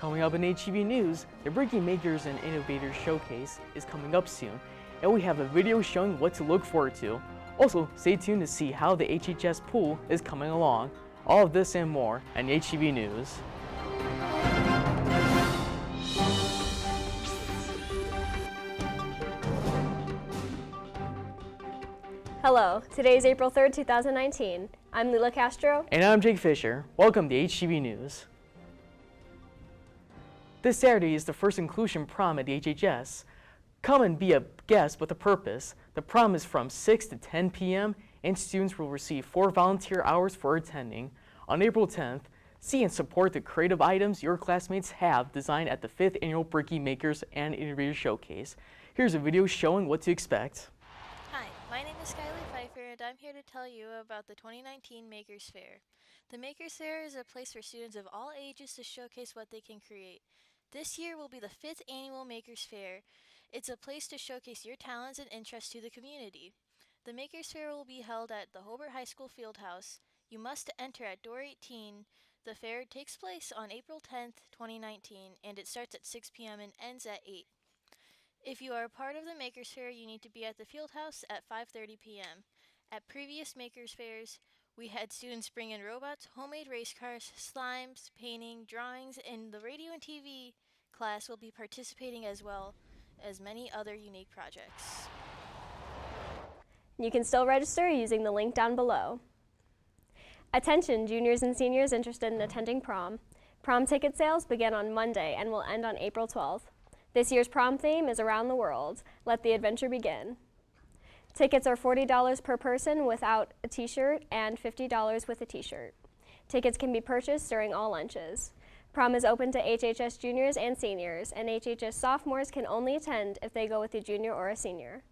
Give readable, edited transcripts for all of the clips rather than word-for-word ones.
Coming up in HTV News, the Bricky Makers and Innovators Showcase is coming up soon, and we have a video showing what to look forward to. Also, stay tuned to see how the HHS pool is coming along. All of this and more on HTV News. Hello, today is April 3rd, 2019. I'm Lila Castro. And I'm Jake Fisher. Welcome to HTV News. This Saturday is the first inclusion prom at the HHS. Come and be a guest with a purpose. The prom is from 6 to 10 p.m. and students will receive 4 volunteer hours for attending. On April 10th, see and support the creative items your classmates have designed at the 5th Annual Bricky Makers and Innovators Showcase. Here's a video showing what to expect. Hi, my name is Kylie Pfeiffer and I'm here to tell you about the 2019 Makers Fair. The Makers Fair is a place for students of all ages to showcase what they can create. This year will be the 5th Annual Makers Fair. It's a place to showcase your talents and interests to the community. The Makers Fair will be held at the Hobart High School Fieldhouse. You must enter at door 18. The fair takes place on April 10th, 2019, and it starts at 6 p.m. and ends at 8. If you are a part of the Makers Fair, you need to be at the Fieldhouse at 5:30 p.m. At previous Makers Fairs, we had students bring in robots, homemade race cars, slimes, painting, drawings, and the radio and TV class will be participating as well as many other unique projects. You can still register using the link down below. Attention, juniors and seniors interested in attending prom. Prom ticket sales begin on Monday and will end on April 12th. This year's prom theme is Around the World. Let the adventure begin. Tickets are $40 per person without a t-shirt and $50 with a t-shirt. Tickets can be purchased during all lunches. Prom is open to HHS juniors and seniors, and HHS sophomores can only attend if they go with a junior or a senior.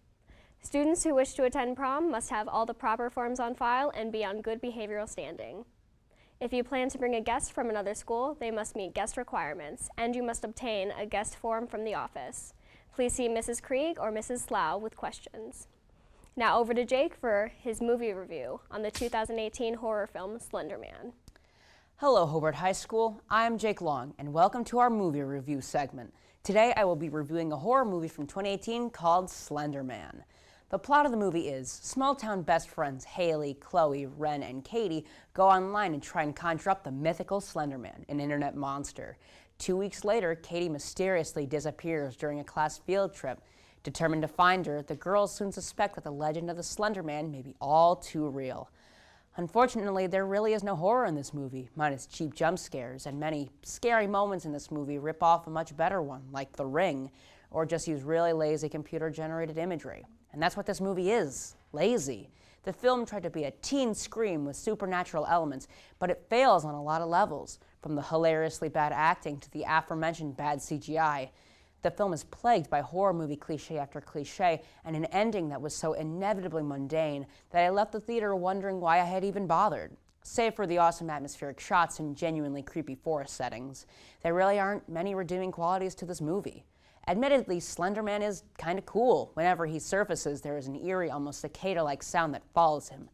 Students who wish to attend prom must have all the proper forms on file and be on good behavioral standing. If you plan to bring a guest from another school, they must meet guest requirements, and you must obtain a guest form from the office. Please see Mrs. Krieg or Mrs. Slough with questions. Now over to Jake for his movie review on the 2018 horror film Slender Man. Hello Hobart High School, I'm Jake Long and welcome to our movie review segment. Today I will be reviewing a horror movie from 2018 called Slender Man. The plot of the movie is small-town best friends Haley, Chloe, Ren, and Katie go online and try and conjure up the mythical Slender Man, an internet monster. 2 weeks later, Katie mysteriously disappears during a class field trip. Determined to find her, the girls soon suspect that the legend of the Slender Man may be all too real. Unfortunately, there really is no horror in this movie, minus cheap jump scares, and many scary moments in this movie rip off a much better one, like The Ring, or just use really lazy computer-generated imagery. And that's what this movie is, lazy. The film tried to be a teen scream with supernatural elements, but it fails on a lot of levels, from the hilariously bad acting to the aforementioned bad CGI. The film is plagued by horror movie cliche after cliche and an ending that was so inevitably mundane that I left the theater wondering why I had even bothered. Save for the awesome atmospheric shots and genuinely creepy forest settings, there really aren't many redeeming qualities to this movie. Admittedly, Slender Man is kinda cool. Whenever he surfaces, there is an eerie, almost cicada-like sound that follows him.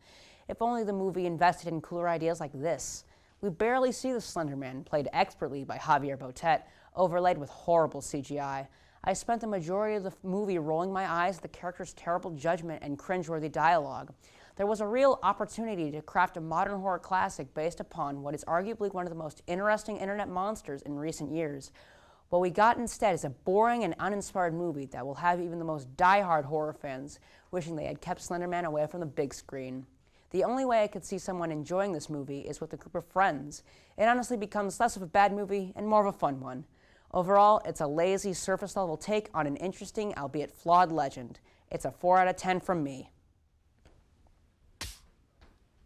If only the movie invested in cooler ideas like this. We barely see the Slender Man, played expertly by Javier Botet, overlaid with horrible CGI. I spent the majority of the movie rolling my eyes at the character's terrible judgment and cringeworthy dialogue. There was a real opportunity to craft a modern horror classic based upon what is arguably one of the most interesting internet monsters in recent years. What we got instead is a boring and uninspired movie that will have even the most die-hard horror fans wishing they had kept Slender Man away from the big screen. The only way I could see someone enjoying this movie is with a group of friends. It honestly becomes less of a bad movie and more of a fun one. Overall, it's a lazy, surface-level take on an interesting, albeit flawed legend. It's a 4 out of 10 from me.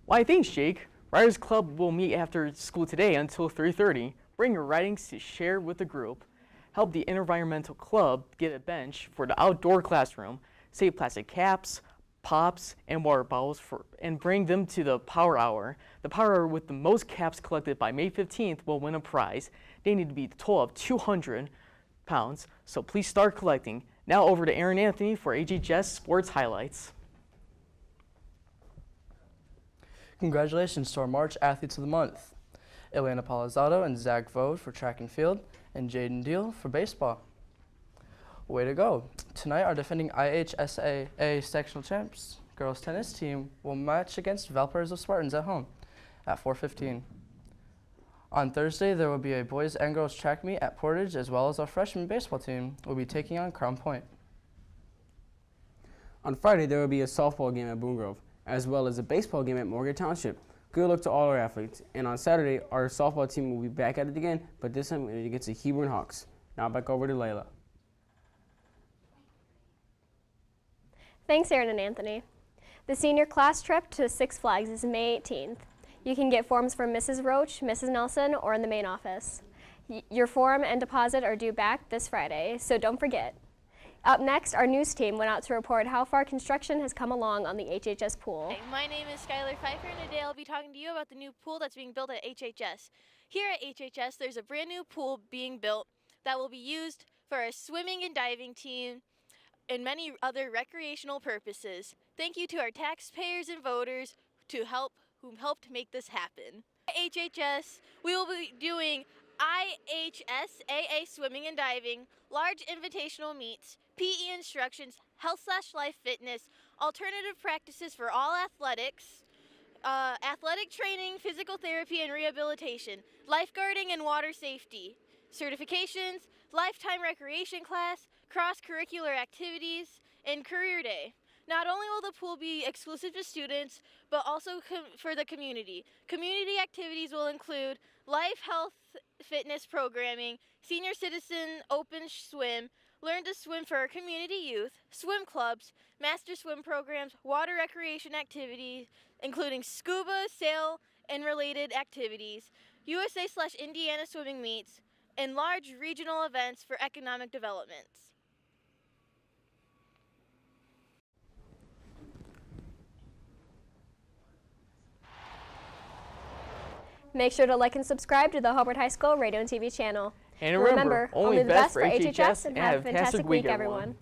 Why, thanks, Jake. Writers Club will meet after school today until 3:30. Bring your writings to share with the group. Help the Environmental Club get a bench for the outdoor classroom. Save plastic caps, pops, and water bottles and bring them to the Power Hour. The Power Hour with the most caps collected by May 15th will win a prize. They need to be a total of 200 pounds, so please start collecting. Now over to Aaron Anthony for HHS Sports Highlights. Congratulations to our March Athletes of the Month. Elena Palazzado and Zach Vode for track and field, And Jaden Deal for baseball. Way to go. Tonight, our defending IHSAA sectional champs girls tennis team will match against Valparaiso Spartans at home at 4:15. On Thursday, there will be a boys and girls track meet at Portage, as well as our freshman baseball team will be taking on Crown Point. On Friday, there will be a softball game at Boone Grove, as well as a baseball game at Morgan Township. Good luck to all our athletes. And on Saturday, our softball team will be back at it again, but this time against the Hebron Hawks. Now back over to Layla. Thanks, Aaron and Anthony. The senior class trip to Six Flags is May 18th. You can get forms from Mrs. Roach, Mrs. Nelson, or in the main office. Your form and deposit are due back this Friday, so don't forget. Up next, our news team went out to report how far construction has come along on the HHS pool. Hey, my name is Skylar Pfeiffer, and today I'll be talking to you about the new pool that's being built at HHS. Here at HHS, there's a brand new pool being built that will be used for our swimming and diving team and many other recreational purposes. Thank you to our taxpayers and voters who helped make this happen. At HHS, we will be doing IHSAA swimming and diving, large invitational meets, PE instructions, health/life fitness, alternative practices for all athletics, athletic training, physical therapy and rehabilitation, lifeguarding and water safety, certifications, lifetime recreation class, cross-curricular activities, and career day. Not only will the pool be exclusive to students, but also for the community. Community activities will include life, health, fitness programming, senior citizen open swim, learn to swim for our community youth, swim clubs, master swim programs, water recreation activities, including scuba, sail, and related activities, USA/Indiana swimming meets, and large regional events for economic developments. Make sure to like and subscribe to the Hobart High School Radio and TV channel. And remember, only best for HHS, and have a fantastic week, everyone.